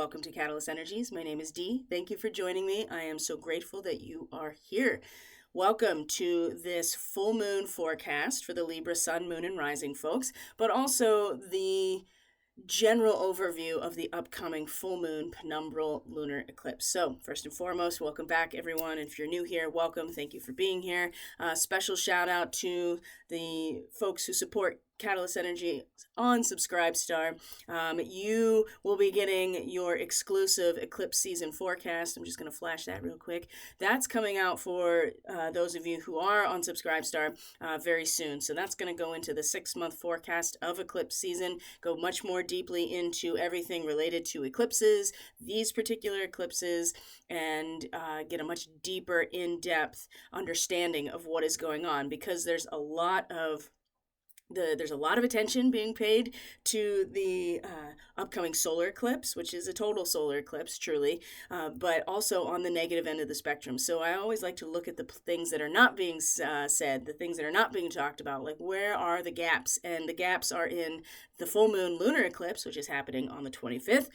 welcome to Catalyst Energies. My name is Dee. Thank you for joining me. I am so grateful that you are here. Welcome to this full moon forecast for the Libra Sun, Moon, and Rising folks, but also the general overview of the upcoming full moon penumbral lunar eclipse. So first and foremost, welcome back everyone. If you're new here, welcome. Thank you for being here. Special shout out to the folks who support Catalyst Energy on SubscribeStar. You will be getting your exclusive eclipse season forecast. I'm just going to flash that real quick. That's coming out for those of you who are on SubscribeStar very soon. So that's going to go into the 6-month forecast of eclipse season, go much more deeply into everything related to eclipses, these particular eclipses, and get a much deeper, in-depth understanding of what is going on, because there's a lot of attention being paid to the upcoming solar eclipse, which is a total solar eclipse, truly, but also on the negative end of the spectrum. So I always like to look at the things that are not being said, the things that are not being talked about, like where are the gaps? And the gaps are in the full moon lunar eclipse, which is happening on the 25th.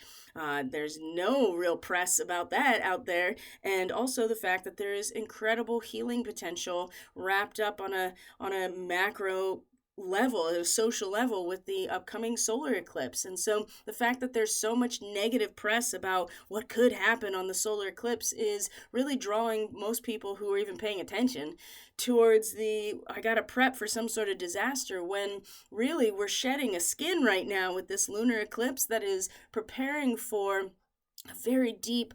There's no real press about that out there. And also the fact that there is incredible healing potential wrapped up on a macro level, at a social level, with the upcoming solar eclipse. And so the fact that there's so much negative press about what could happen on the solar eclipse is really drawing most people who are even paying attention towards I gotta prep for some sort of disaster, when really we're shedding a skin right now with this lunar eclipse that is preparing for a very deep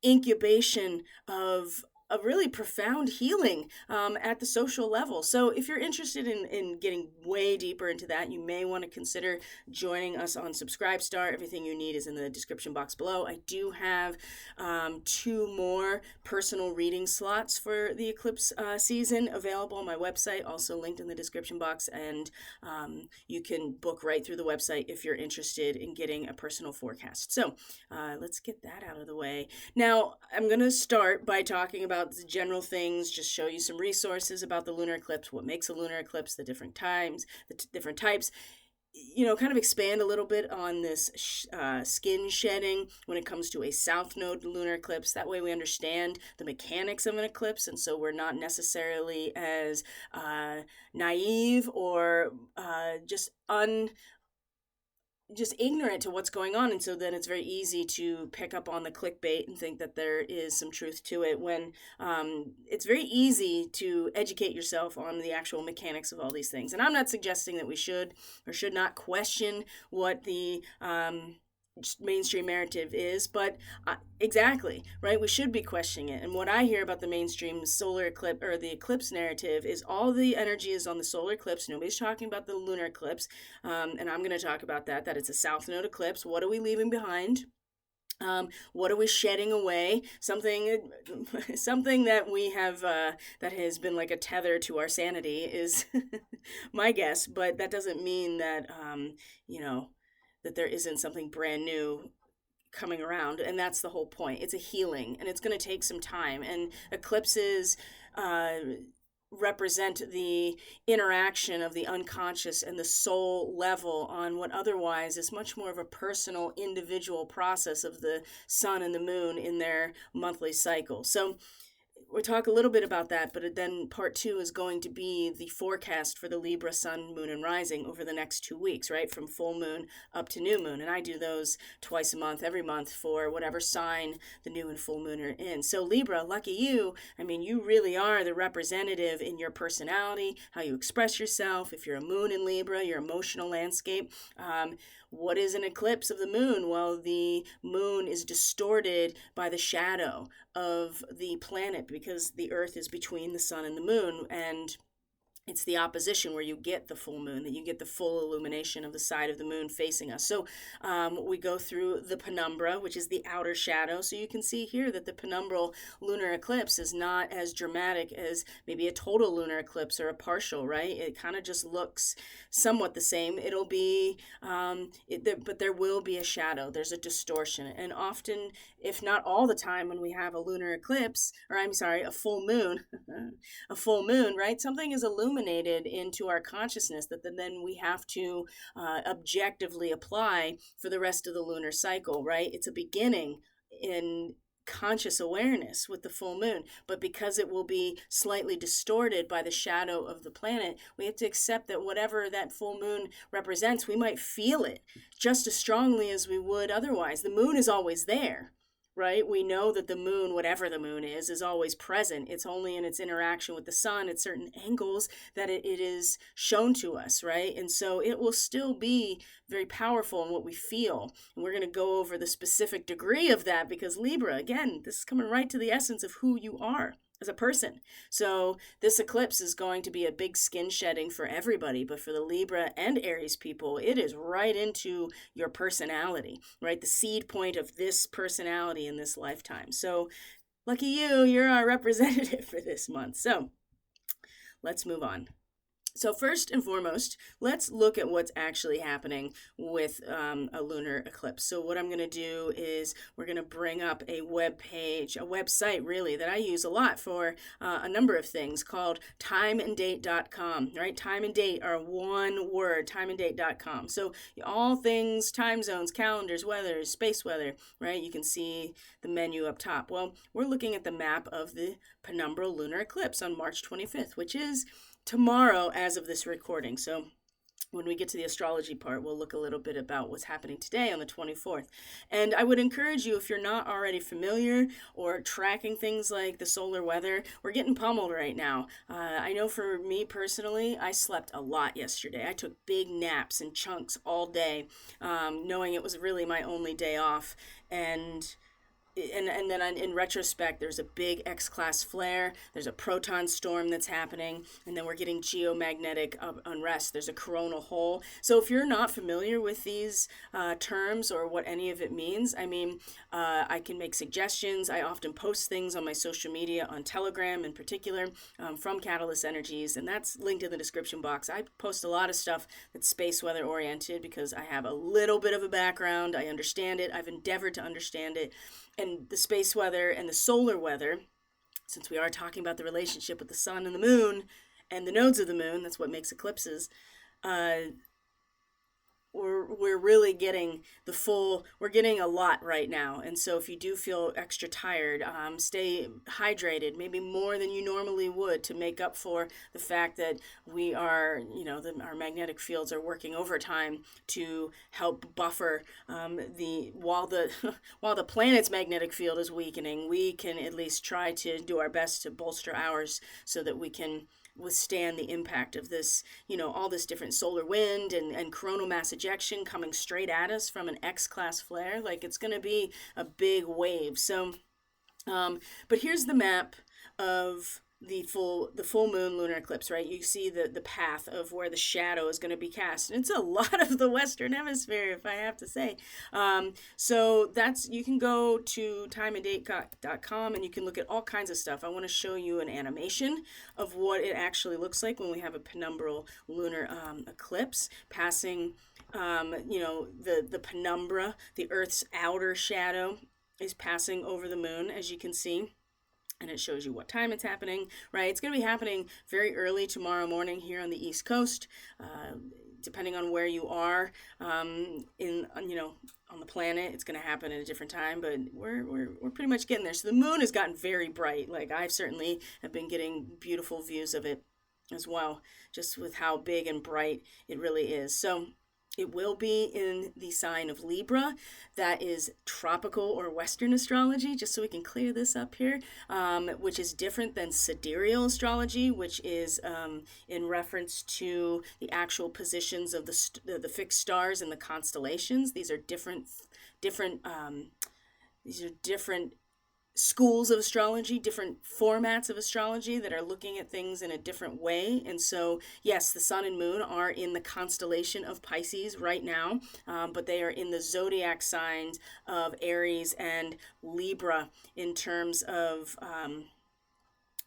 incubation of a really profound healing at the social level. So if you're interested in getting way deeper into that, you may want to consider joining us on SubscribeStar. Everything you need is in the description box below. I do have 2 more personal reading slots for the eclipse season available on my website, also linked in the description box, and you can book right through the website if you're interested in getting a personal forecast. So let's get that out of the way. Now, I'm going to start by talking about the general things, just show you some resources about the lunar eclipse, what makes a lunar eclipse, the different times, different types, kind of expand a little bit on this skin shedding when it comes to a south node lunar eclipse. That way we understand the mechanics of an eclipse, and so we're not necessarily as naive or just ignorant to what's going on. And so then it's very easy to pick up on the clickbait and think that there is some truth to it, when it's very easy to educate yourself on the actual mechanics of all these things. And I'm not suggesting that we should or should not question what the mainstream narrative is, but exactly, right? We should be questioning it. And what I hear about the mainstream solar eclipse or the eclipse narrative is all the energy is on the solar eclipse. Nobody's talking about the lunar eclipse. And I'm going to talk about that it's a south node eclipse. What are we leaving behind? What are we shedding away? Something that we have that has been like a tether to our sanity is my guess, but that doesn't mean that that there isn't something brand new coming around. And that's the whole point. It's a healing, and it's going to take some time. And eclipses represent the interaction of the unconscious and the soul level on what otherwise is much more of a personal, individual process of the sun and the moon in their monthly cycle. So we'll talk a little bit about that, but then part 2 is going to be the forecast for the Libra Sun, Moon, and Rising over the next 2 weeks, right? From full moon up to new moon. And I do those twice a month, every month, for whatever sign the new and full moon are in. So Libra, lucky you. I mean, you really are the representative in your personality, how you express yourself. If you're a moon in Libra, your emotional landscape. What is an eclipse of the moon? Well, the moon is distorted by the shadow of the planet, because the Earth is between the sun and the moon, and it's the opposition where you get the full moon, that you get the full illumination of the side of the moon facing us. So we go through the penumbra, which is the outer shadow. So you can see here that the penumbral lunar eclipse is not as dramatic as maybe a total lunar eclipse or a partial, right? It kind of just looks somewhat the same. It'll be, but there will be a shadow. There's a distortion. And often, if not all the time, when we have a lunar eclipse, or I'm sorry, a full moon, right? Something is illuminated illuminated into our consciousness that then we have to objectively apply for the rest of the lunar cycle, right? It's a beginning in conscious awareness with the full moon, but because it will be slightly distorted by the shadow of the planet, we have to accept that whatever that full moon represents, we might feel it just as strongly as we would otherwise. The moon is always there, right? We know that the moon, whatever the moon is always present. It's only in its interaction with the sun at certain angles that it is shown to us, right? And so it will still be very powerful in what we feel. And we're going to go over the specific degree of that because Libra, again, this is coming right to the essence of who you are as a person. So this eclipse is going to be a big skin shedding for everybody, but for the Libra and Aries people, it is right into your personality, right? The seed point of this personality in this lifetime. So lucky you, you're our representative for this month. So let's move on. So first and foremost, let's look at what's actually happening with a lunar eclipse. So what I'm going to do is we're going to bring up a web page, a website really that I use a lot for a number of things called timeanddate.com, right? Time and date are one word, timeanddate.com. So all things, time zones, calendars, weather, space weather, right? You can see the menu up top. Well, we're looking at the map of the Penumbral lunar eclipse on March 25th, which is tomorrow as of this recording. So when we get to the astrology part, we'll look a little bit about what's happening today on the 24th. And I would encourage you, if you're not already familiar or tracking things like the solar weather, we're getting pummeled right now. I know for me personally, I slept a lot yesterday. I took big naps in chunks all day, knowing it was really my only day off. And then in retrospect, there's a big X-class flare, there's a proton storm that's happening, and then we're getting geomagnetic unrest. There's a coronal hole. So if you're not familiar with these terms or what any of it means, I mean, I can make suggestions. I often post things on my social media, on Telegram in particular, from Catalyst Energies, and that's linked in the description box. I post a lot of stuff that's space weather oriented because I have a little bit of a background. I understand it. I've endeavored to understand it. And the space weather and the solar weather, since we are talking about the relationship with the sun and the moon and the nodes of the moon, that's what makes eclipses, we're really getting we're getting a lot right now. And so if you do feel extra tired, stay hydrated, maybe more than you normally would, to make up for the fact that we are, our magnetic fields are working overtime to help buffer while the planet's magnetic field is weakening, we can at least try to do our best to bolster ours so that we can withstand the impact of this, all this different solar wind and coronal mass ejection coming straight at us from an X-class flare. Like, it's going to be a big wave. So, but here's the map of the full moon lunar eclipse, right? You see the path of where the shadow is going to be cast. And it's a lot of the Western Hemisphere, if I have to say. So you can go to timeanddate.com and you can look at all kinds of stuff. I want to show you an animation of what it actually looks like when we have a penumbral lunar eclipse passing, the penumbra, the Earth's outer shadow is passing over the moon, as you can see. And it shows you what time it's happening, right? It's going to be happening very early tomorrow morning here on the East Coast, depending on where you are on the planet. It's going to happen at a different time, but we're pretty much getting there. So the moon has gotten very bright. Like, I certainly have been getting beautiful views of it as well, just with how big and bright it really is. So it will be in the sign of Libra. That is tropical or Western astrology, just so we can clear this up here, which is different than sidereal astrology, which is in reference to the actual positions of the fixed stars and the constellations. These are different schools of astrology, different formats of astrology that are looking at things in a different way. And so, yes, the sun and moon are in the constellation of Pisces right now, but they are in the zodiac signs of Aries and Libra in terms of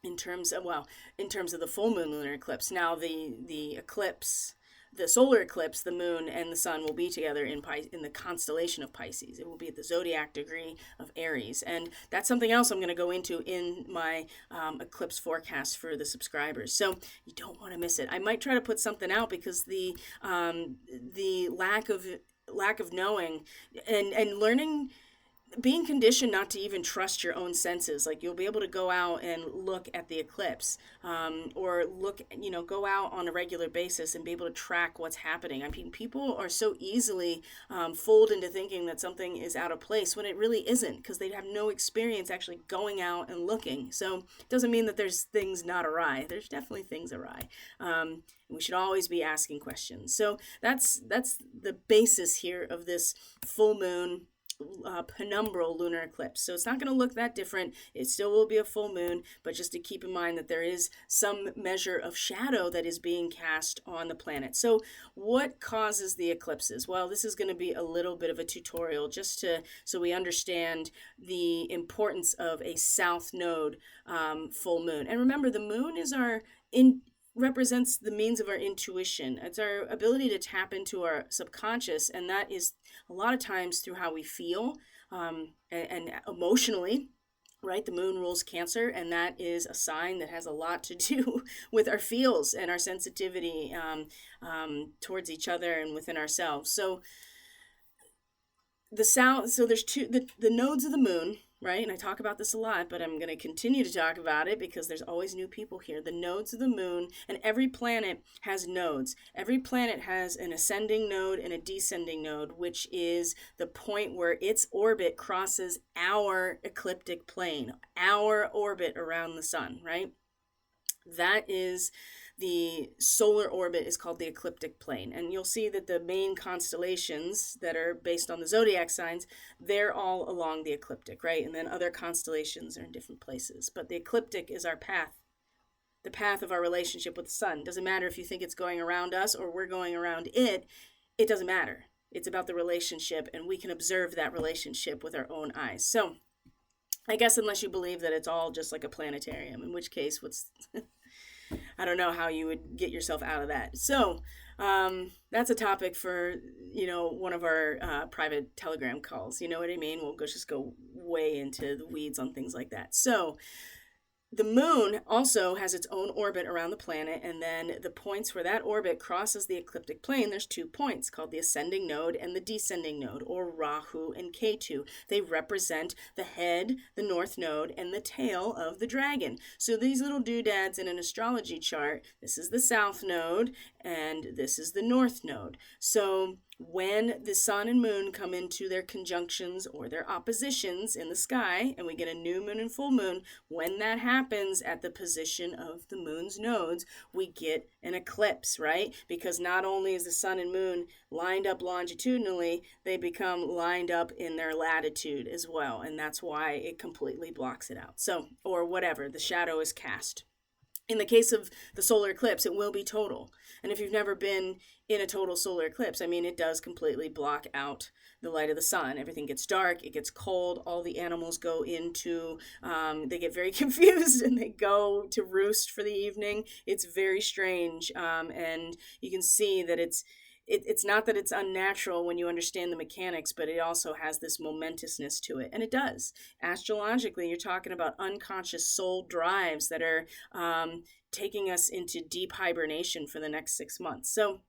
the full moon lunar eclipse. Now, the eclipse the solar eclipse, the moon and the sun will be together in the constellation of Pisces. It will be at the zodiac degree of Aries. And that's something else I'm going to go into in my eclipse forecast for the subscribers. So you don't want to miss it. I might try to put something out because the lack of knowing and learning, being conditioned not to even trust your own senses. Like, you'll be able to go out and look at the eclipse, or go out on a regular basis and be able to track what's happening. I mean, people are so easily fooled into thinking that something is out of place when it really isn't, because they have no experience actually going out and looking. So it doesn't mean that there's things not awry. There's definitely things awry. We should always be asking questions. So that's the basis here of this full moon penumbral lunar eclipse. So it's not going to look that different. It still will be a full moon, but just to keep in mind that there is some measure of shadow that is being cast on the planet. So what causes the eclipses? Well, this is going to be a little bit of a tutorial just so we understand the importance of a south node full moon. And remember, the moon is represents the means of our intuition. It's our ability to tap into our subconscious, and that is a lot of times through how we feel and emotionally, right? The moon rules Cancer, and that is a sign that has a lot to do with our feels and our sensitivity towards each other and within ourselves. So there's the nodes of the moon, right? And I talk about this a lot, but I'm going to continue to talk about it because there's always new people here. The nodes of the moon, and every planet has nodes. Every planet has an ascending node and a descending node, which is the point where its orbit crosses our ecliptic plane, our orbit around the sun, right? That is the solar orbit, is called the ecliptic plane. And you'll see that the main constellations that are based on the zodiac signs, they're all along the ecliptic, right? And then other constellations are in different places. But the ecliptic is our path, the path of our relationship with the sun. Doesn't matter if you think it's going around us or we're going around it. It doesn't matter. It's about the relationship, and we can observe that relationship with our own eyes. So I guess unless you believe that it's all just like a planetarium, in which case I don't know how you would get yourself out of that. So that's a topic for, one of our private Telegram calls. You know what I mean? We'll just go way into the weeds on things like that. So the moon also has its own orbit around the planet, and then the points where that orbit crosses the ecliptic plane, there's 2 points called the ascending node and the descending node, or Rahu and Ketu. They represent the head, the north node, and the tail of the dragon. So these little doodads in an astrology chart, this is the south node and this is the north node. So when the sun and moon come into their conjunctions or their oppositions in the sky, and we get a new moon and full moon, when that happens at the position of the moon's nodes, we get an eclipse, right? Because not only is the sun and moon lined up longitudinally, they become lined up in their latitude as well, and that's why it completely blocks it out. So, or whatever, the shadow is cast. In the case of the solar eclipse, it will be total. And if you've never been in a total solar eclipse, I mean, it does completely block out the light of the sun. Everything gets dark, it gets cold, all the animals go into, they get very confused and they go to roost for the evening. It's very strange. And you can see that it's not that it's unnatural when you understand the mechanics, but it also has this momentousness to it. And it does. Astrologically, you're talking about unconscious soul drives that are taking us into deep hibernation for the next 6 months. So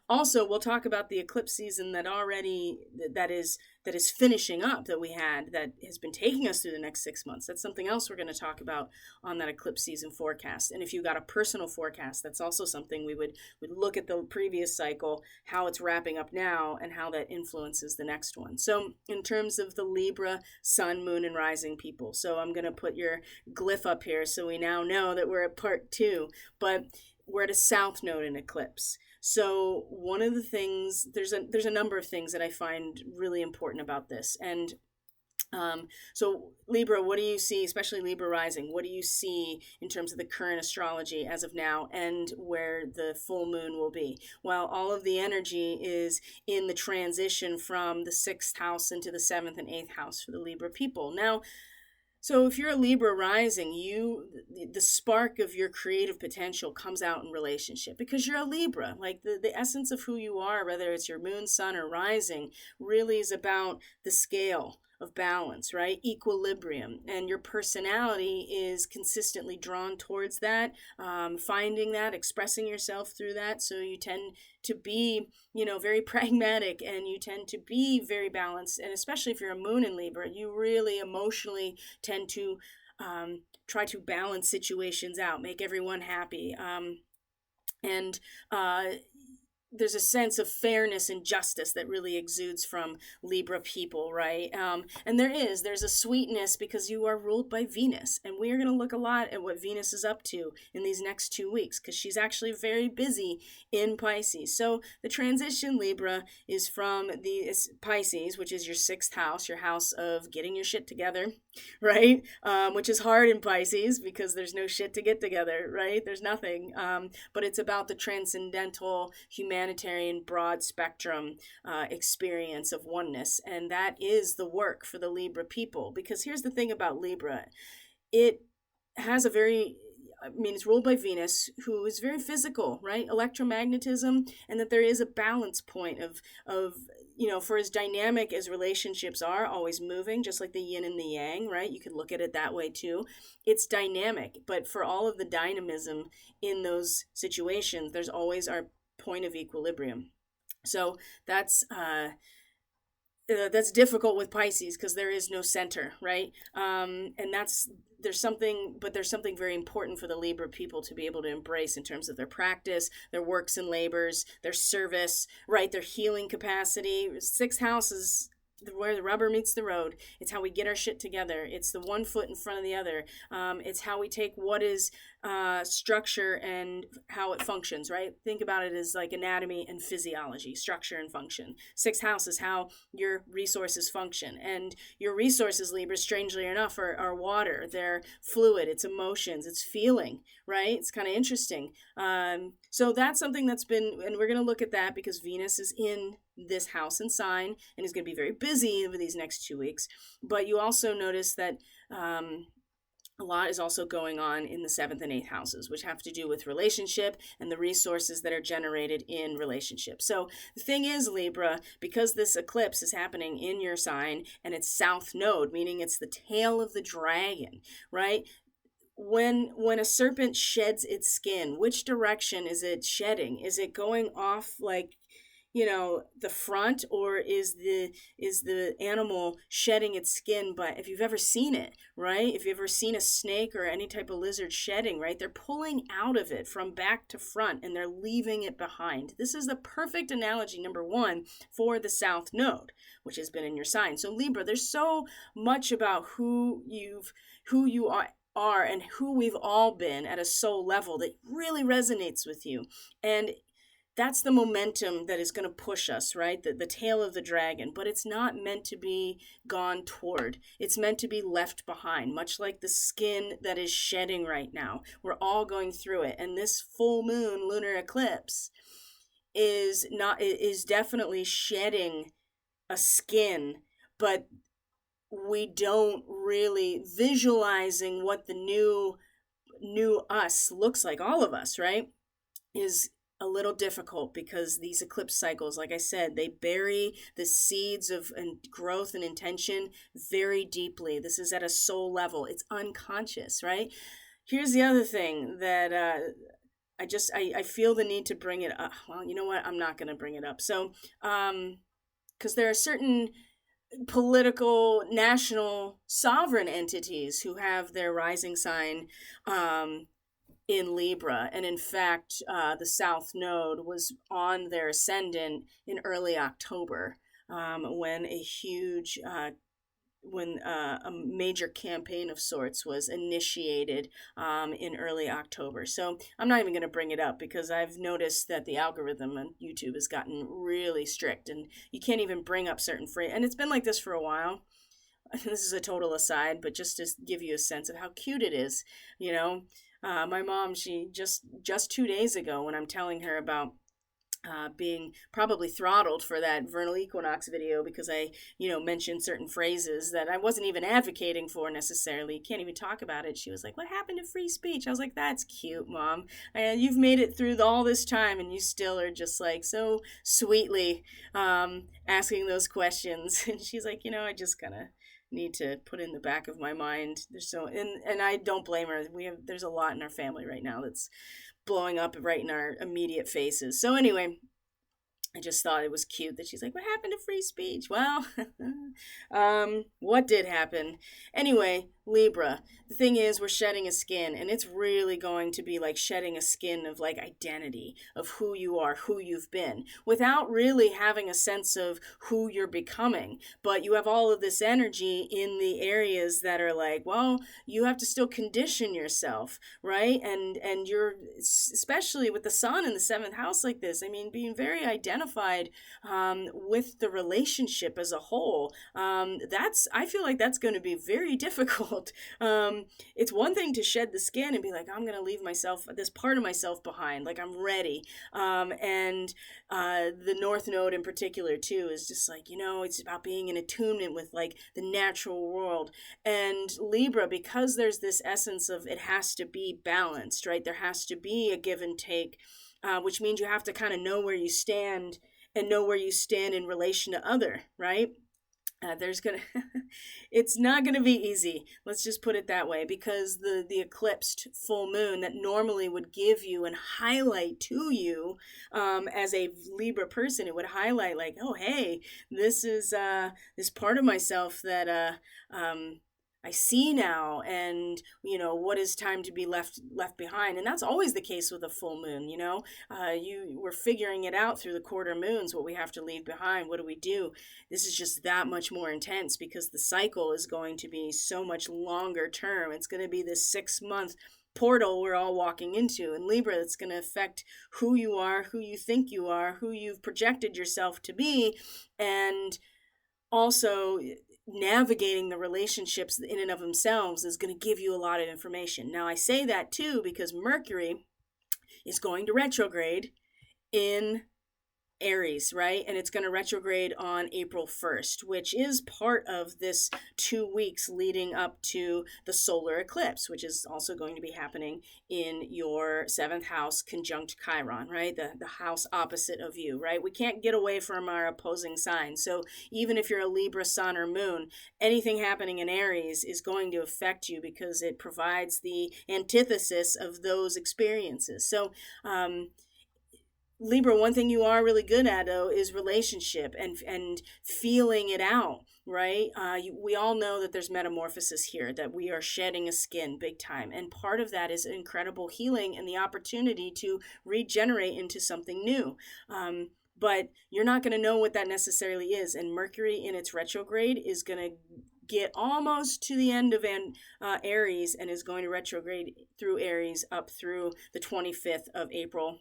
also, we'll talk about the eclipse season that is finishing up, that we had, that has been taking us through the next 6 months. That's something else we're going to talk about on that eclipse season forecast. And if you got a personal forecast, that's also something we would look at the previous cycle, how it's wrapping up now, and how that influences the next one. So in terms of the Libra, sun, moon, and rising people. So I'm going to put your glyph up here so we now know that we're at part 2. But we're at a south node in eclipse. So one of the things, there's a number of things that I find really important about this. And so Libra, what do you see, especially Libra rising, what do you see in terms of the current astrology as of now and where the full moon will be? Well, all of the energy is in the transition from the 6th house into the 7th and 8th house for the Libra people. Now, So if you're a Libra rising, the spark of your creative potential comes out in relationship because you're a Libra. Like the essence of who you are, whether it's your moon, sun, or rising, really is about the scale of balance, right? Equilibrium. And your personality is consistently drawn towards that, finding that, expressing yourself through that. So you tend to be, very pragmatic, and you tend to be very balanced. And especially if you're a moon in Libra, you really emotionally tend to try to balance situations out, make everyone happy. And there's a sense of fairness and justice that really exudes from Libra people, right? And there's a sweetness because you are ruled by Venus. And we are going to look a lot at what Venus is up to in these next 2 weeks because she's actually very busy in Pisces. So the transition, Libra, is from the Pisces, which is your sixth house, your house of getting your shit together, right? Which is hard in Pisces because there's no shit to get together, right? There's nothing. But it's about the transcendental, humanitarian, broad spectrum experience of oneness. And that is the work for the Libra people. Because here's the thing about Libra. It has it's ruled by Venus, who is very physical, right? Electromagnetism, and that there is a balance point of for as dynamic as relationships are, always moving, just like the yin and the yang, right? You could look at it that way too. It's dynamic, but for all of the dynamism in those situations, there's always our point of equilibrium. So that's difficult with Pisces because there is no center, right? And there's something very important for the Libra people to be able to embrace in terms of their practice, their works and labors, their service, right? Their healing capacity. Sixth house is where the rubber meets the road. It's how we get our shit together. It's the one foot in front of the other. It's how we take what is structure and how it functions, right? Think about it as like anatomy and physiology, structure and function. Sixth house is how your resources function. And your resources, Libra, strangely enough, are water. They're fluid. It's emotions. It's feeling, right? It's kind of interesting. So that's something that's been, and we're going to look at that because Venus is in this house and sign and is going to be very busy over these next 2 weeks. But you also notice that a lot is also going on in the 7th and 8th houses, which have to do with relationship and the resources that are generated in relationships. So the thing is, Libra, because this eclipse is happening in your sign and it's south node, meaning it's the tail of the dragon, right? When a serpent sheds its skin, which direction is it shedding? Is it going off like the front, or is the animal shedding its skin? But if you've ever seen it, right? If you've ever seen a snake or any type of lizard shedding, right? They're pulling out of it from back to front and they're leaving it behind. This is the perfect analogy, number one, for the South Node, which has been in your sign. So Libra, there's so much about who you are and who we've all been at a soul level that really resonates with you. And that's the momentum that is going to push us, right? The tail of the dragon, but it's not meant to be gone toward. It's meant to be left behind, much like the skin that is shedding right now. We're all going through it. And this full moon lunar eclipse is definitely shedding a skin, but we don't really visualizing what the new us looks like, all of us, right? Is a little difficult because these eclipse cycles, like I said, they bury the seeds of growth and intention very deeply. This is at a soul level. It's unconscious, right? Here's the other thing that I feel the need to bring it up. Well, you know what? I'm not going to bring it up. So, because there are certain political, national, sovereign entities who have their rising sign in Libra. And in fact, the South Node was on their ascendant in early October when a major campaign of sorts was initiated in early October. So I'm not even going to bring it up because I've noticed that the algorithm on YouTube has gotten really strict and you can't even bring up certain phrases. And it's been like this for a while. This is a total aside, but just to give you a sense of how cute it is, my mom, she just 2 days ago when I'm telling her about being probably throttled for that vernal equinox video because I, mentioned certain phrases that I wasn't even advocating for necessarily. Can't even talk about it. She was like, "What happened to free speech?" I was like, "That's cute, Mom. And you've made it through all this time, and you still are just like so sweetly asking those questions." And she's like, I just kind of need to put in the back of my mind. And I don't blame her. There's a lot in our family right now that's blowing up right in our immediate faces. So anyway, I just thought it was cute that she's like, "What happened to free speech?" Well, what did happen? Anyway, Libra. The thing is, we're shedding a skin, and it's really going to be like shedding a skin of like identity of who you are, who you've been, without really having a sense of who you're becoming. But you have all of this energy in the areas that are like, well, you have to still condition yourself, right? And you're, especially with the sun in the seventh house like this, I mean, being very identified with the relationship as a whole. I feel like that's going to be very difficult. It's one thing to shed the skin and be like, I'm going to leave this part of myself behind, like I'm ready. And the North Node in particular too is just like, it's about being in attunement with like the natural world. And Libra, because there's this essence of it has to be balanced, right? There has to be a give and take, which means you have to kind of know where you stand and know where you stand in relation to other, right? It's not gonna be easy. Let's just put it that way, because the eclipsed full moon that normally would give you and highlight to you, as a Libra person, it would highlight like, oh hey, this is this part of myself that I see now, and what is time to be left behind. And that's always the case with a full moon. We're figuring it out through the quarter moons, what we have to leave behind. What do we do? This is just that much more intense because the cycle is going to be so much longer term. It's going to be this 6-month portal we're all walking into. In Libra, it's going to affect who you are, who you think you are, who you've projected yourself to be, and also navigating the relationships in and of themselves is going to give you a lot of information. Now, I say that too because Mercury is going to retrograde in Aries, right? And it's going to retrograde on April 1st, which is part of this 2 weeks leading up to the solar eclipse, which is also going to be happening in your 7th house conjunct Chiron, right? The house opposite of you, right? We can't get away from our opposing signs. So even if you're a Libra sun or moon, anything happening in Aries is going to affect you because it provides the antithesis of those experiences. So, Libra, one thing you are really good at, though, is relationship and feeling it out, right? We all know that there's metamorphosis here, that we are shedding a skin big time. And part of that is incredible healing and the opportunity to regenerate into something new. But you're not going to know what that necessarily is. And Mercury in its retrograde is going to get almost to the end of Aries and is going to retrograde through Aries up through the 25th of April,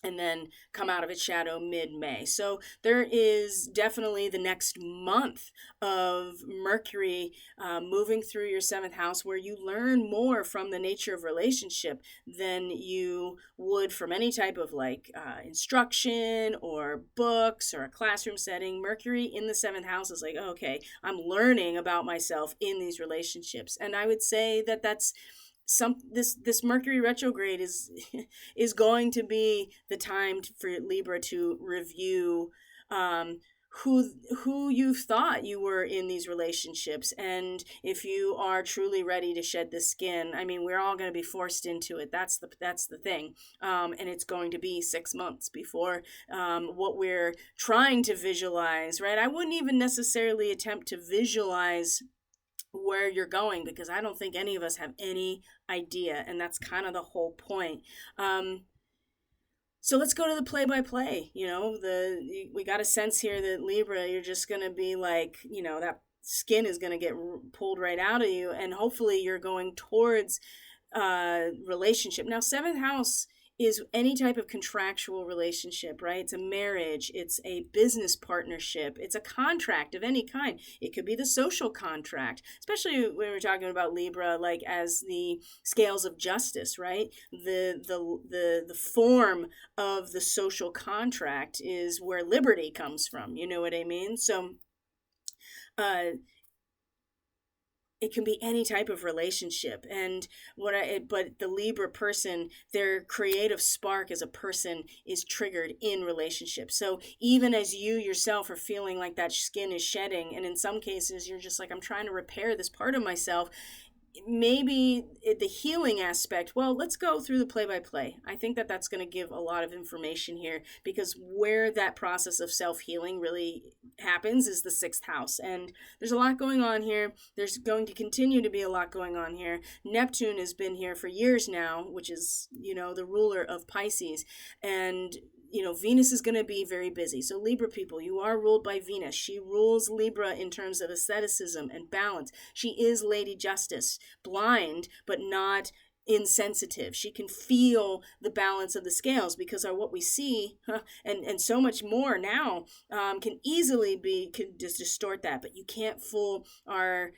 and then come out of its shadow mid-May. So there is definitely the next month of Mercury moving through your 7th house, where you learn more from the nature of relationship than you would from any type of like instruction or books or a classroom setting. Mercury in the 7th house is like, oh, okay, I'm learning about myself in these relationships. And I would say that that's this Mercury retrograde is going to be the time for Libra to review who you thought you were in these relationships, and if you are truly ready to shed the skin. I mean, we're all going to be forced into it. That's the thing, and it's going to be 6 months before what we're trying to visualize. Right? I wouldn't even necessarily attempt to visualize where you're going, because I don't think any of us have any idea, and that's kind of the whole point. So let's go to the play-by-play. We got a sense here that Libra, you're just going to be like, that skin is going to get pulled right out of you, and hopefully you're going towards relationship. Now, 7th house is any type of contractual relationship, right? It's a marriage, it's a business partnership, it's a contract of any kind. It could be the social contract, especially when we're talking about Libra, like as the scales of justice, right? The form of the social contract is where liberty comes from. You know what I mean? So uh, it can be any type of relationship. And but the Libra person, their creative spark as a person is triggered in relationships. So even as you yourself are feeling like that skin is shedding, and in some cases you're just like, I'm trying to repair this part of myself, maybe the healing aspect, well, let's go through the play-by-play. I think that that's going to give a lot of information here, because where that process of self-healing really happens is the sixth house, and there's a lot going on here. There's going to continue to be a lot going on here. Neptune has been here for years now, which is, the ruler of Pisces, and Venus is going to be very busy. So Libra people, you are ruled by Venus. She rules Libra in terms of asceticism and balance. She is Lady Justice, blind, but not insensitive. She can feel the balance of the scales, because what we see, and so much more now, can easily can just distort that. But you can't fool our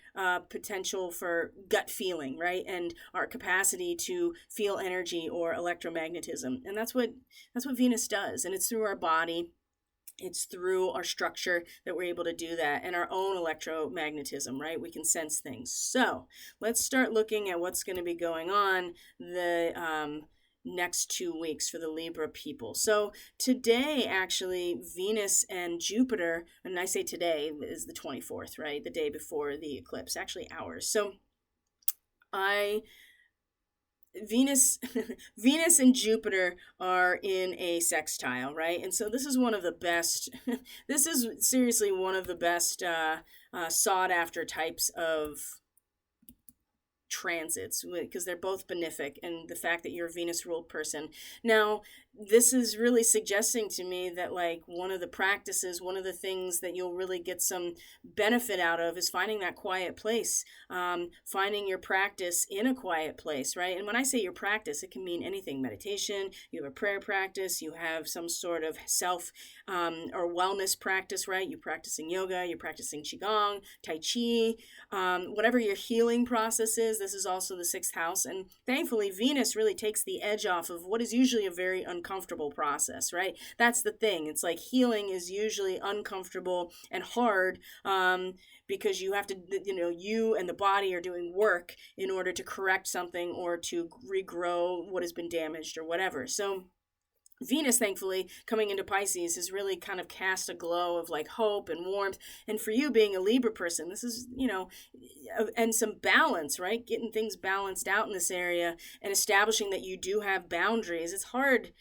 potential for gut feeling, right? And our capacity to feel energy or electromagnetism. And that's what Venus does. And it's through our body. It's through our structure that we're able to do that, and our own electromagnetism, right? We can sense things. So let's start looking at what's going to be going on the next 2 weeks for the Libra people. So today, actually, Venus and Jupiter, and I say today is the 24th, right? The day before the eclipse, actually hours. So Venus Venus and Jupiter are in a sextile, right? And so this is one of the best this is seriously one of the best sought after types of transits, because they're both benefic, and the fact that you're a Venus ruled person. Now, this is really suggesting to me that, like, one of the practices, one of the things that you'll really get some benefit out of is finding that quiet place, finding your practice in a quiet place, right? And when I say your practice, it can mean anything: meditation, you have a prayer practice, you have some sort of self or wellness practice, right? You're practicing yoga, you're practicing Qigong, Tai Chi, whatever your healing process is. This is also the sixth house. And thankfully, Venus really takes the edge off of what is usually a very uncomfortable process, right? That's the thing. It's like healing is usually uncomfortable and hard, because you have to, you and the body are doing work in order to correct something or to regrow what has been damaged or whatever. So Venus, thankfully, coming into Pisces has really kind of cast a glow of like hope and warmth. And for you being a Libra person, this is, and some balance, right? Getting things balanced out in this area and establishing that you do have boundaries. It's hard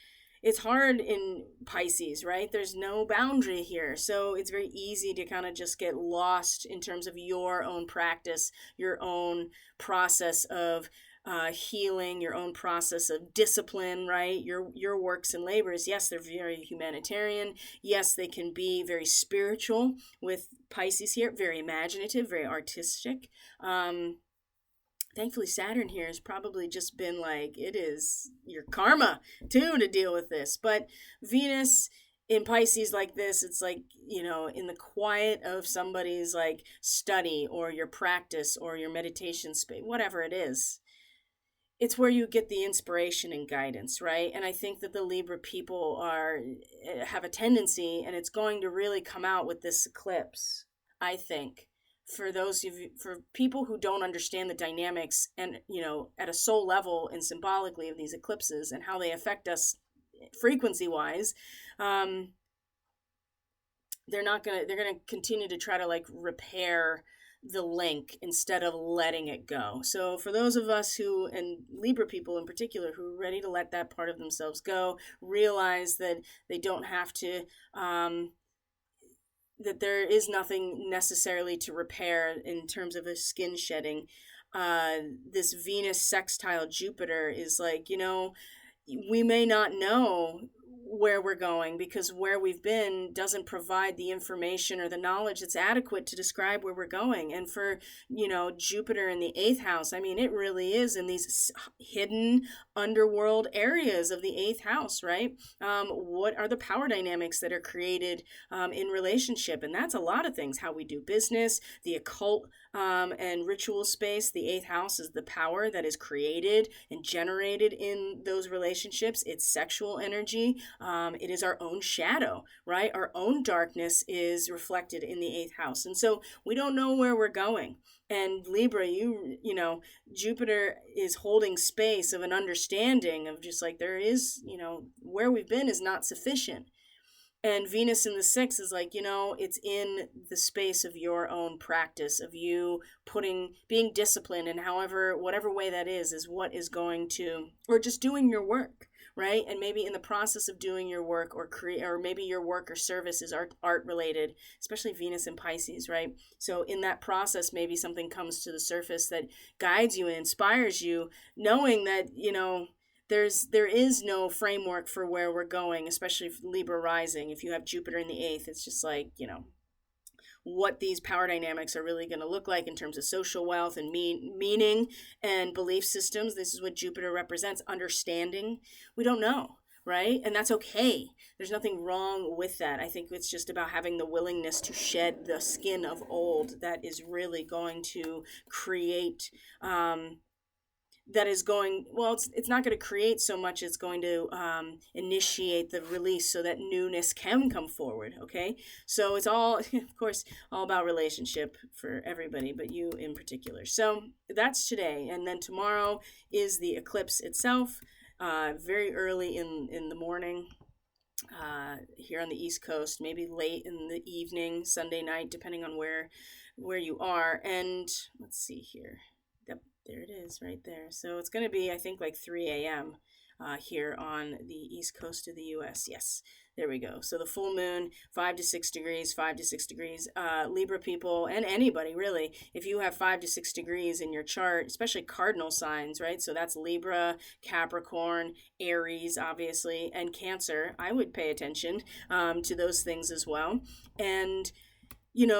in Pisces, right? There's no boundary here. So it's very easy to kind of just get lost in terms of your own practice, your own process of healing, your own process of discipline, right? Your works and labors, yes, they're very humanitarian. Yes, they can be very spiritual with Pisces here, very imaginative, very artistic. Thankfully, Saturn here has probably just been like, it is your karma too to deal with this. But Venus in Pisces like this, it's like, in the quiet of somebody's like study or your practice or your meditation space, whatever it is, it's where you get the inspiration and guidance, right? And I think that the Libra people have a tendency, and it's going to really come out with this eclipse, I think, for people who don't understand the dynamics and, at a soul level and symbolically of these eclipses and how they affect us frequency wise. They're going to continue to try to like repair the link instead of letting it go. So for those of us and Libra people in particular, who are ready to let that part of themselves go, realize that they don't have to, that there is nothing necessarily to repair in terms of a skin shedding. This Venus sextile Jupiter is like, we may not know where we're going, because where we've been doesn't provide the information or the knowledge that's adequate to describe where we're going. And for, Jupiter in the eighth house, I mean, it really is in these hidden underworld areas of the eighth house, right? What are the power dynamics that are created in relationship? And that's a lot of things: how we do business, the occult and ritual space. The eighth house is the power that is created and generated in those relationships. It's sexual energy. It is our own shadow, right? Our own darkness is reflected in the eighth house. And so we don't know where we're going. And Libra, Jupiter is holding space of an understanding of just like there is, where we've been is not sufficient. And Venus in the sixth is like, it's in the space of your own practice, of you being disciplined, and whatever way that is what is going to, or just doing your work, right? And maybe in the process of doing your work or maybe your work or service is art related, especially Venus in Pisces, right? So in that process, maybe something comes to the surface that guides you and inspires you, knowing that, there is no framework for where we're going, especially if Libra rising. If you have Jupiter in the eighth, it's just like, what these power dynamics are really going to look like in terms of social wealth and meaning and belief systems. This is what Jupiter represents: understanding. We don't know, right? And that's okay. There's nothing wrong with that. I think it's just about having the willingness to shed the skin of old that is really going to create it's not going to create so much, it's going to initiate the release so that newness can come forward, okay? So it's all, of course, all about relationship for everybody, but you in particular. So that's today. And then tomorrow is the eclipse itself, very early in the morning. Here on the East Coast, maybe late in the evening, Sunday night, depending on where you are. And let's see here. There it is right there. So it's going to be, I think, like 3 a.m. Here on the East Coast of the U.S. Yes, there we go. So the full moon, 5 to 6 degrees. Libra people, and anybody really, if you have 5 to 6 degrees in your chart, especially cardinal signs, right? So that's Libra, Capricorn, Aries, obviously, and Cancer. I would pay attention to those things as well. And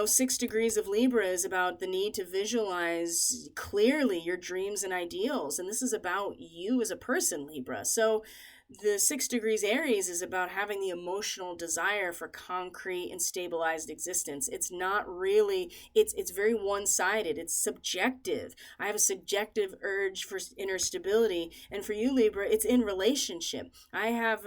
6 degrees of Libra is about the need to visualize clearly your dreams and ideals. And this is about you as a person, Libra. So the 6 degrees Aries is about having the emotional desire for concrete and stabilized existence. It's not really, it's very one-sided. It's subjective. I have a subjective urge for inner stability. And for you, Libra, it's in relationship. I have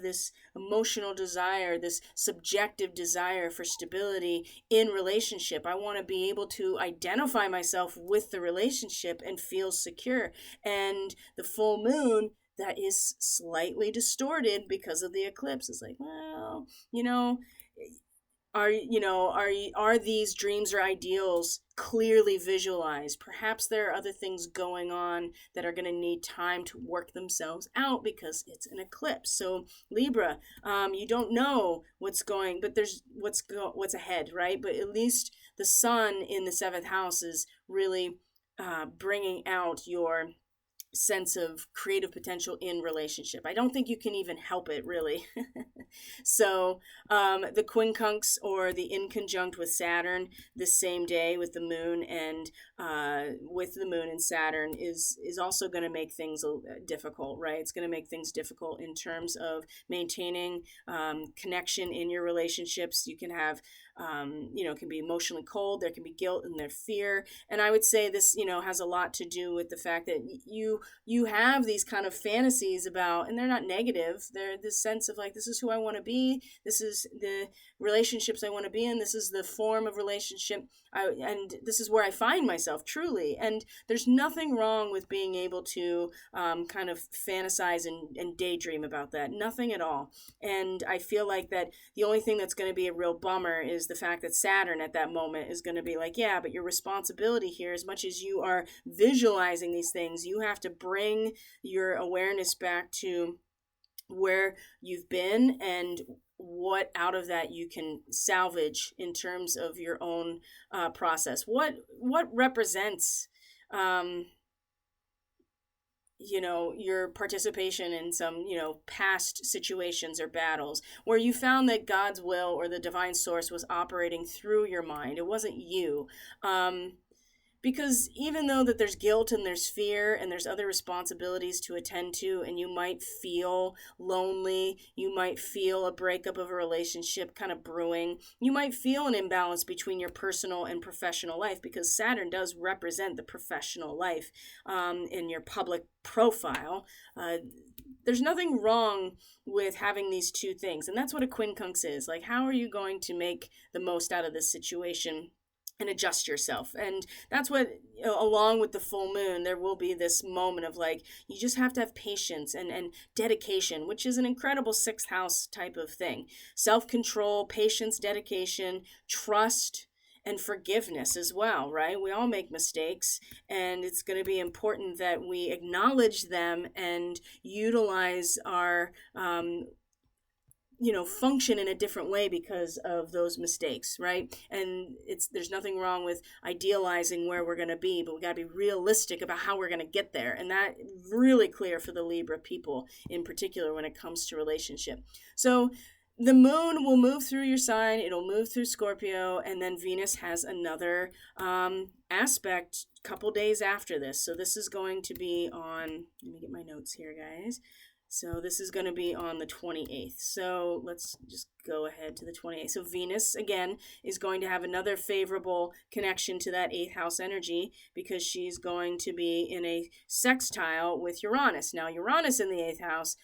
this emotional desire, this subjective desire for stability in relationship. I want to be able to identify myself with the relationship and feel secure. And the full moon, that is slightly distorted because of the eclipse. It's like, well, are these dreams or ideals clearly visualized? Perhaps there are other things going on that are going to need time to work themselves out because it's an eclipse. So Libra, you don't know what's going, but there's what's ahead, right? But at least the sun in the seventh house is really bringing out your sense of creative potential in relationship. I don't think you can even help it, really. So the quincunx, or the in conjunct with Saturn the same day with the moon and with the moon and Saturn is also going to make things difficult, right? It's going to make things difficult in terms of maintaining connection in your relationships. You can have can be emotionally cold. There can be guilt and their fear. And I would say this, has a lot to do with the fact that you have these kind of fantasies about, and they're not negative. They're this sense of like, this is who I want to be. This is the relationships I want to be in. This is the form of relationship. And this is where I find myself truly. And there's nothing wrong with being able to kind of fantasize and daydream about that. Nothing at all. And I feel like that the only thing that's going to be a real bummer is the fact that Saturn at that moment is going to be like, yeah, but your responsibility here, as much as you are visualizing these things, you have to bring your awareness back to where you've been and what out of that you can salvage in terms of your own process. What represents your participation in some, past situations or battles where you found that God's will or the divine source was operating through your mind. It wasn't you. Because even though that there's guilt and there's fear and there's other responsibilities to attend to, and you might feel lonely, you might feel a breakup of a relationship kind of brewing, you might feel an imbalance between your personal and professional life, because Saturn does represent the professional life in your public profile. There's nothing wrong with having these two things, and that's what a quincunx is. Like, how are you going to make the most out of this situation and adjust yourself? And that's what, along with the full moon, there will be this moment of like, you just have to have patience and dedication, which is an incredible sixth house type of thing. Self-control, patience, dedication, trust, and forgiveness as well, right? We all make mistakes, and it's going to be important that we acknowledge them and utilize our function in a different way because of those mistakes, right? And there's nothing wrong with idealizing where we're going to be, but we got to be realistic about how we're going to get there. And that really clear for the Libra people in particular when it comes to relationship. So the moon will move through your sign, it'll move through Scorpio, and then Venus has another aspect a couple days after this. So this is going to be on, let me get my notes here, guys. So this is going to be on the 28th. So let's just go ahead to the 28th. So Venus, again, is going to have another favorable connection to that 8th house energy because she's going to be in a sextile with Uranus. Now, Uranus in the 8th house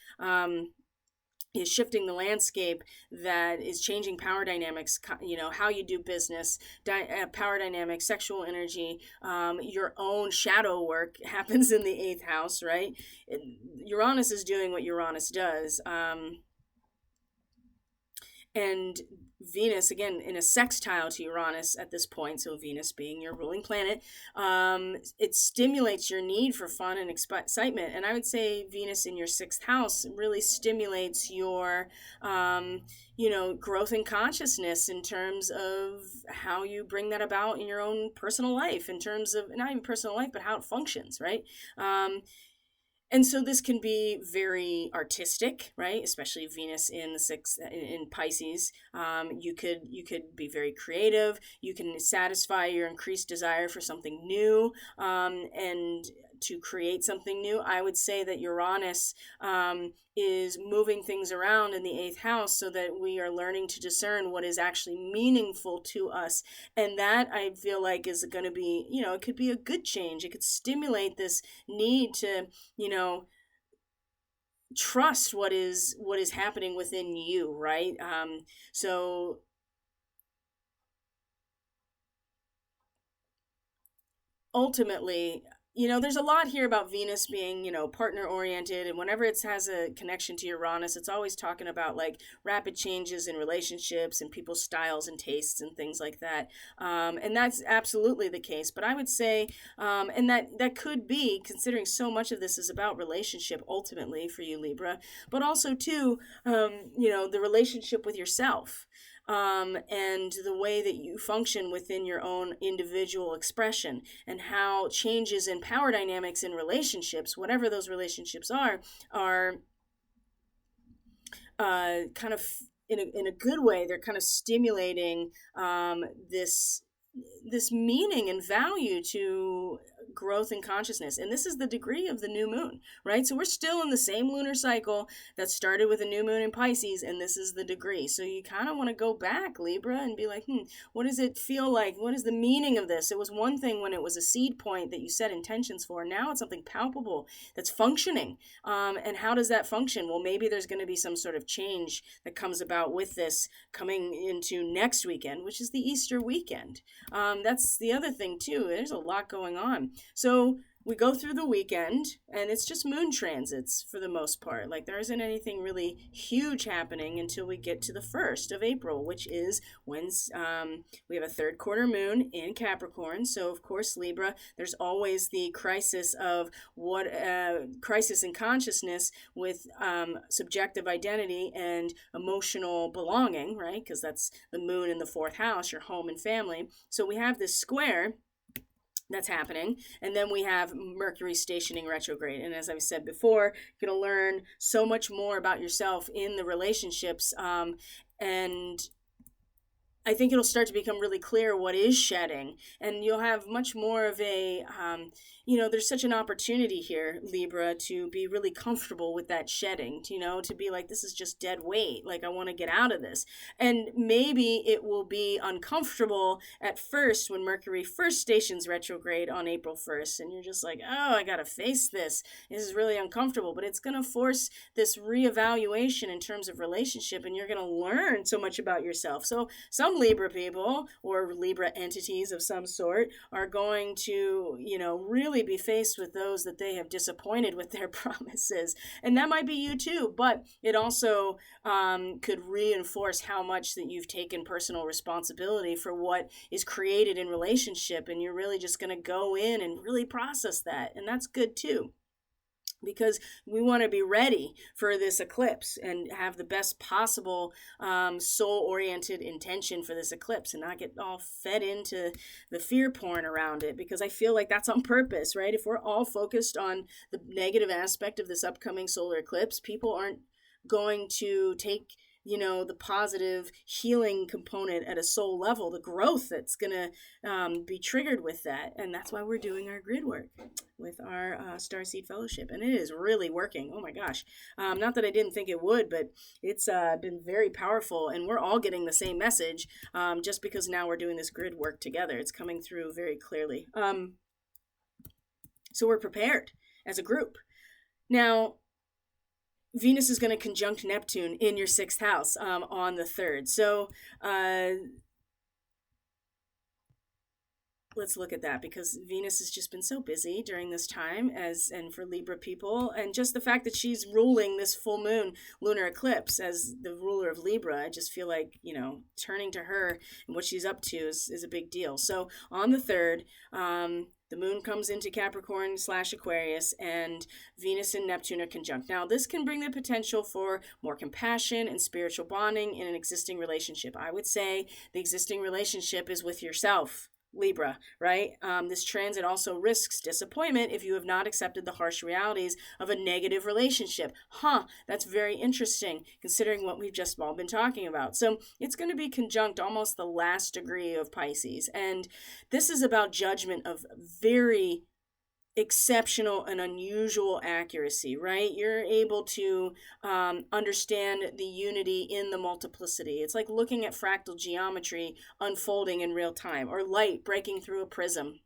is shifting the landscape, that is changing power dynamics, how you do business, power dynamics, sexual energy, your own shadow work happens in the 8th house, right? Uranus is doing what Uranus does. And Venus, again, in a sextile to Uranus at this point, so Venus being your ruling planet, it stimulates your need for fun and excitement. And I would say Venus in your 6th house really stimulates your, growth in consciousness in terms of how you bring that about in your own personal life, in terms of, not even personal life, but how it functions, right? And so this can be very artistic, right? Especially Venus in the 6th in Pisces. You could be very creative. You can satisfy your increased desire for something new, and to create something new. I would say that Uranus is moving things around in the 8th house so that we are learning to discern what is actually meaningful to us. And that, I feel like, is going to be, it could be a good change. It could stimulate this need to, trust what is happening within you, right? So ultimately, there's a lot here about Venus being, partner oriented, and whenever it has a connection to Uranus, it's always talking about like rapid changes in relationships and people's styles and tastes and things like that. And that's absolutely the case. But I would say, and that could be, considering so much of this is about relationship ultimately for you, Libra, but also too, the relationship with yourself. And the way that you function within your own individual expression, and how changes in power dynamics in relationships, whatever those relationships are kind of, in a good way, they're kind of stimulating this meaning and value to growth and consciousness. And this is the degree of the new moon, right? So we're still in the same lunar cycle that started with a new moon in Pisces, and this is the degree. So you kind of want to go back, Libra, and be like, what does it feel like? What is the meaning of this? It was one thing when it was a seed point that you set intentions for. Now it's something palpable that's functioning. And how does that function? Well, maybe there's going to be some sort of change that comes about with this coming into next weekend, which is the Easter weekend. That's the other thing too. There's a lot going on. So we go through the weekend, and it's just moon transits for the most part. Like, there isn't anything really huge happening until we get to the 1st of April, which is when we have a 3rd quarter moon in Capricorn. So, of course, Libra, there's always the crisis of crisis in consciousness with subjective identity and emotional belonging, right? Because that's the moon in the 4th house, your home and family. So we have this square that's happening. And then we have Mercury stationing retrograde. And as I've said before, you're going to learn so much more about yourself in the relationships. And I think it'll start to become really clear what is shedding, and you'll have much more of a, there's such an opportunity here, Libra, to be really comfortable with that shedding, to be like, this is just dead weight. Like, I want to get out of this. And maybe it will be uncomfortable at first when Mercury first stations retrograde on April 1st, and you're just like, oh, I got to face this. This is really uncomfortable, but it's going to force this reevaluation in terms of relationship, and you're going to learn so much about yourself. So some Libra people or Libra entities of some sort are going to, really be faced with those that they have disappointed with their promises. And that might be you too, but it also could reinforce how much that you've taken personal responsibility for what is created in relationship. And you're really just going to go in and really process that. And that's good too, because we want to be ready for this eclipse and have the best possible soul-oriented intention for this eclipse, and not get all fed into the fear porn around it, because I feel like that's on purpose, right? If we're all focused on the negative aspect of this upcoming solar eclipse, people aren't going to take the positive healing component at a soul level, the growth that's going to be triggered with that. And that's why we're doing our grid work with our Starseed Fellowship. And it is really working. Oh my gosh. Not that I didn't think it would, but it's been very powerful. And we're all getting the same message just because now we're doing this grid work together. It's coming through very clearly. So we're prepared as a group. Now, Venus is going to conjunct Neptune in your 6th house on the 3rd. So let's look at that, because Venus has just been so busy during this time, and for Libra people, and just the fact that she's ruling this full moon lunar eclipse as the ruler of Libra, I just feel like, turning to her and what she's up to is a big deal. So on the 3rd, the moon comes into Capricorn/Aquarius, and Venus and Neptune are conjunct. Now, this can bring the potential for more compassion and spiritual bonding in an existing relationship. I would say the existing relationship is with yourself, Libra, right? This transit also risks disappointment if you have not accepted the harsh realities of a negative relationship. That's very interesting, considering what we've just all been talking about. So it's going to be conjunct almost the last degree of Pisces. And this is about judgment of very exceptional and unusual accuracy, right? You're able to understand the unity in the multiplicity. It's like looking at fractal geometry unfolding in real time, or light breaking through a prism.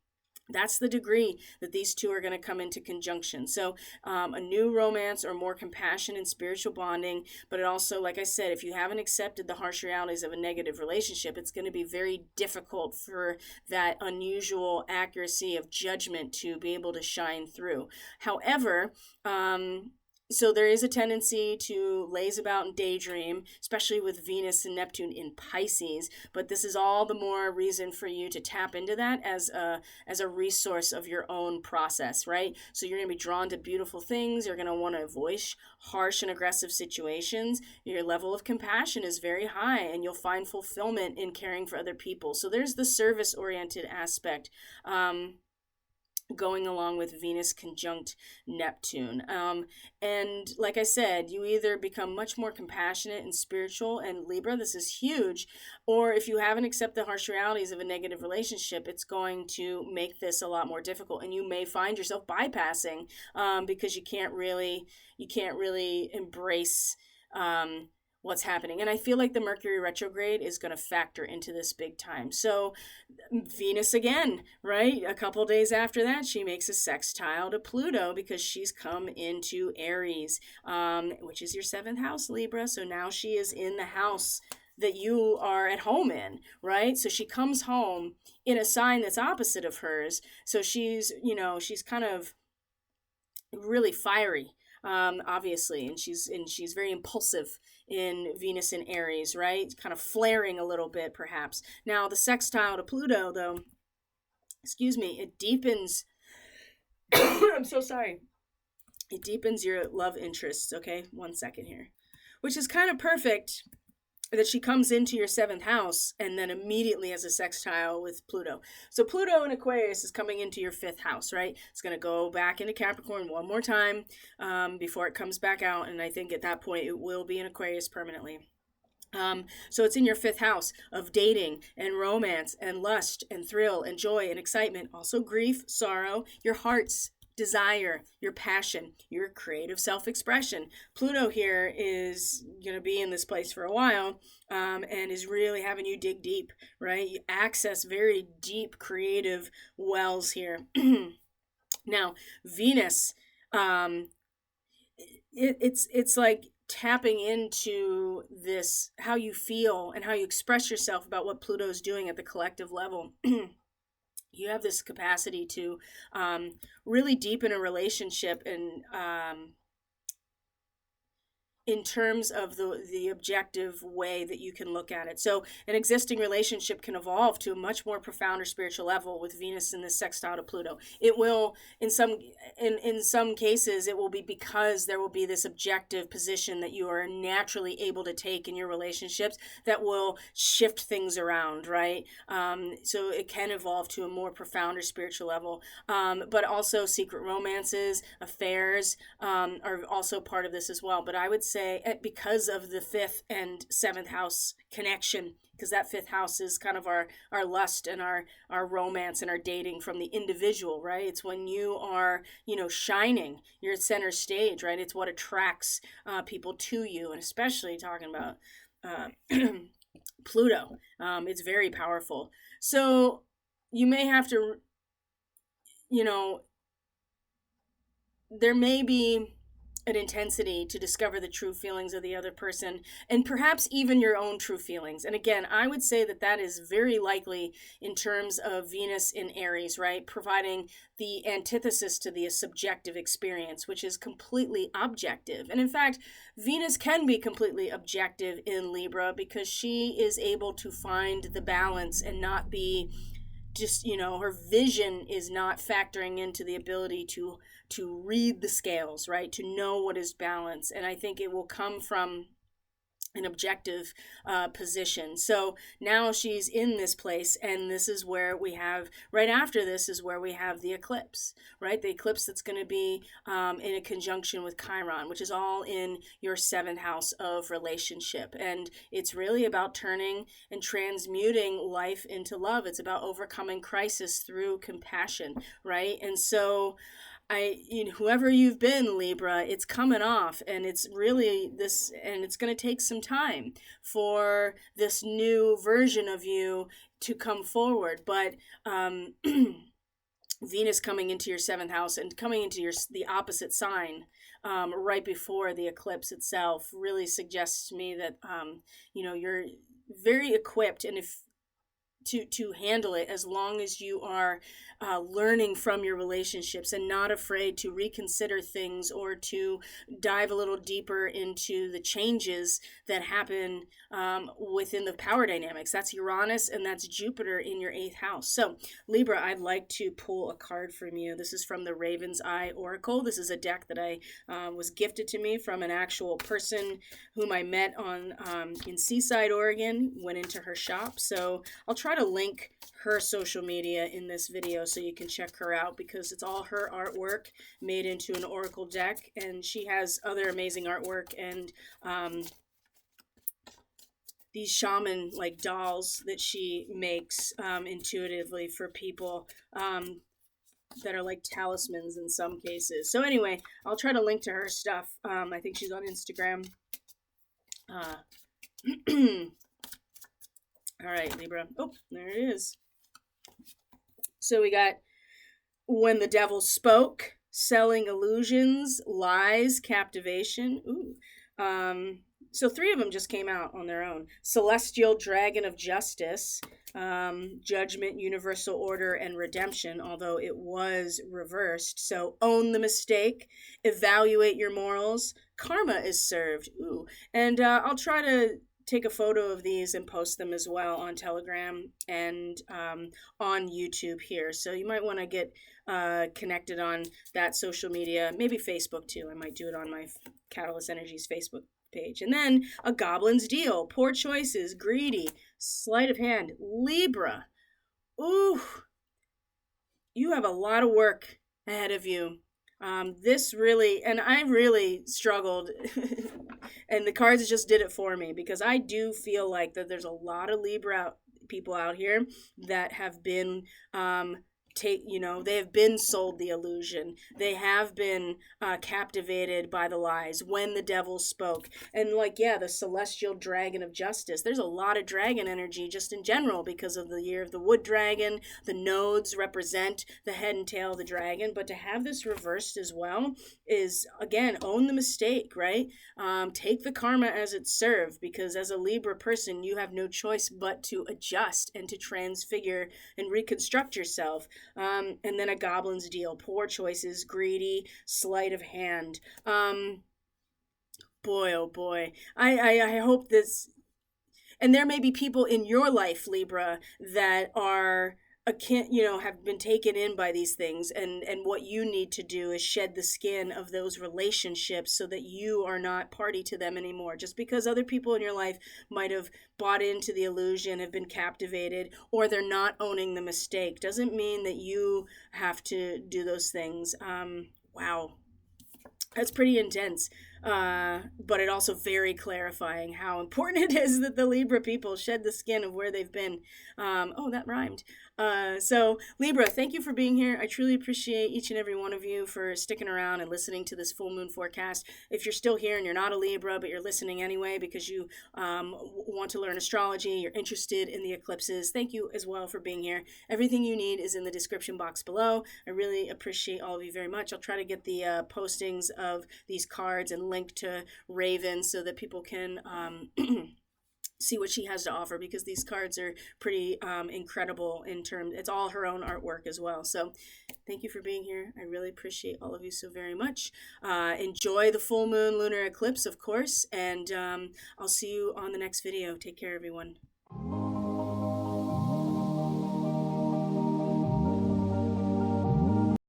That's the degree that these two are going to come into conjunction. So a new romance or more compassion and spiritual bonding, but it also, like I said, if you haven't accepted the harsh realities of a negative relationship, it's going to be very difficult for that unusual accuracy of judgment to be able to shine through. However, so there is a tendency to laze about and daydream, especially with Venus and Neptune in Pisces, but this is all the more reason for you to tap into that as a resource of your own process, right? So you're going to be drawn to beautiful things. You're going to want to avoid harsh and aggressive situations. Your level of compassion is very high, and you'll find fulfillment in caring for other people. So there's the service-oriented aspect going along with Venus conjunct Neptune. And like I said, you either become much more compassionate and spiritual, and Libra, this is huge, or if you haven't accepted the harsh realities of a negative relationship, it's going to make this a lot more difficult, and you may find yourself bypassing because you can't really embrace what's happening. And I feel like the Mercury retrograde is going to factor into this big time. So Venus again, right? A couple days after that, she makes a sextile to Pluto because she's come into Aries, which is your 7th house, Libra. So now she is in the house that you are at home in, right? So she comes home in a sign that's opposite of hers. So she's kind of really fiery, obviously, and she's very impulsive in Venus in Aries, right? Kind of flaring a little bit, perhaps. Now, the sextile to Pluto, though, it deepens. I'm so sorry. It deepens your love interests. Okay, 1 second here, which is kind of perfect that she comes into your seventh house and then immediately has a sextile with Pluto. So Pluto in Aquarius is coming into your fifth house, right? It's going to go back into Capricorn one more time before it comes back out. And I think at that point it will be in Aquarius permanently. So it's in your fifth house of dating and romance and lust and thrill and joy and excitement. Also grief, sorrow, your heart's desire, your passion, your creative self-expression. Pluto here is going to be in this place for a while and is really having you dig deep, right? You access very deep creative wells here. Now, Venus, it's like tapping into this, how you feel and how you express yourself about what Pluto's doing at the collective level. You have this capacity to really deepen a relationship and in terms of the objective way that you can look at it. So an existing relationship can evolve to a much more profound or spiritual level with Venus in this sextile to Pluto. It will, in some cases, it will be because there will be this objective position that you are naturally able to take in your relationships that will shift things around, right? So it can evolve to a more profound or spiritual level. But also secret romances, affairs are also part of this as well. But I would say because of the fifth and seventh house connection, because that fifth house is kind of our lust and our romance and our dating from the individual, right? It's when you are, shining, you're at center stage, right? It's what attracts people to you, and especially talking about Pluto. It's very powerful. So you may have to, there may be an intensity to discover the true feelings of the other person and perhaps even your own true feelings. And again, I would say that is very likely in terms of Venus in Aries, right? Providing the antithesis to the subjective experience, which is completely objective. And in fact, Venus can be completely objective in Libra because she is able to find the balance and not be just, her vision is not factoring into the ability to read the scales, right? To know what is balance. And I think it will come from an objective position. So now she's in this place, and this is where we have, right after this is where we have the eclipse, right? The eclipse that's going to be in a conjunction with Chiron, which is all in your seventh house of relationship. And it's really about turning and transmuting life into love. It's about overcoming crisis through compassion, right? And so whoever you've been, Libra, it's coming off, and it's really this, and it's going to take some time for this new version of you to come forward. But Venus coming into your seventh house and coming into the opposite sign right before the eclipse itself really suggests to me that you're very equipped, and if to handle it, as long as you are learning from your relationships and not afraid to reconsider things or to dive a little deeper into the changes that happen within the power dynamics. That's Uranus and that's Jupiter in your eighth house. So Libra, I'd like to pull a card from you. This is from the Raven's Eye Oracle. This is a deck that I was gifted to me from an actual person whom I met in Seaside, Oregon, went into her shop. So I'll try to link her social media in this video so you can check her out, because it's all her artwork made into an oracle deck, and she has other amazing artwork and these shaman like dolls that she makes intuitively for people that are like talismans in some cases. So anyway, I'll try to link to her stuff. I think she's on Instagram. All right, Libra. Oh, there it is. So we got When the Devil Spoke, Selling Illusions, Lies, Captivation. Ooh. So 3 of them just came out on their own. Celestial Dragon of Justice, Judgment, Universal Order, and Redemption, although it was reversed. So own the mistake, evaluate your morals, karma is served. Ooh. And I'll try to take a photo of these and post them as well on Telegram and on YouTube here. So you might want to get connected on that social media, maybe Facebook too. I might do it on my Catalyst Energies Facebook page. And then a Goblin's Deal, poor choices, greedy, sleight of hand, Libra. Ooh, you have a lot of work ahead of you. This really, and I really struggled, and the cards just did it for me because I do feel like that there's a lot of Libra people out here that have been they have been sold the illusion. They have been captivated by the lies when the devil spoke. And like, yeah, the celestial dragon of justice, there's a lot of dragon energy just in general because of the year of the wood dragon. The nodes represent the head and tail of the dragon, but to have this reversed as well is, again, own the mistake, right? Take the karma as it's served, because as a Libra person, you have no choice but to adjust and to transfigure and reconstruct yourself. And then a Goblin's Deal, poor choices, greedy, sleight of hand. Boy, oh boy. I hope this, and there may be people in your life, Libra, that are have been taken in by these things, and what you need to do is shed the skin of those relationships so that you are not party to them anymore. Just because other people in your life might have bought into the illusion, have been captivated, or they're not owning the mistake, doesn't mean that you have to do those things. Wow, that's pretty intense. But it also very clarifying how important it is that the Libra people shed the skin of where they've been. Oh, that rhymed. So Libra, thank you for being here. I truly appreciate each and every one of you for sticking around and listening to this full moon forecast. If you're still here and you're not a Libra, but you're listening anyway because you want to learn astrology, you're interested in the eclipses, thank you as well for being here. Everything you need is in the description box below. I really appreciate all of you very much. I'll try to get the postings of these cards and link to Raven so that people can see what she has to offer, because these cards are pretty incredible in terms, it's all her own artwork as well. So thank you for being here. I really appreciate all of you so very much. Enjoy the full moon lunar eclipse, of course, and I'll see you on the next video. Take care, everyone.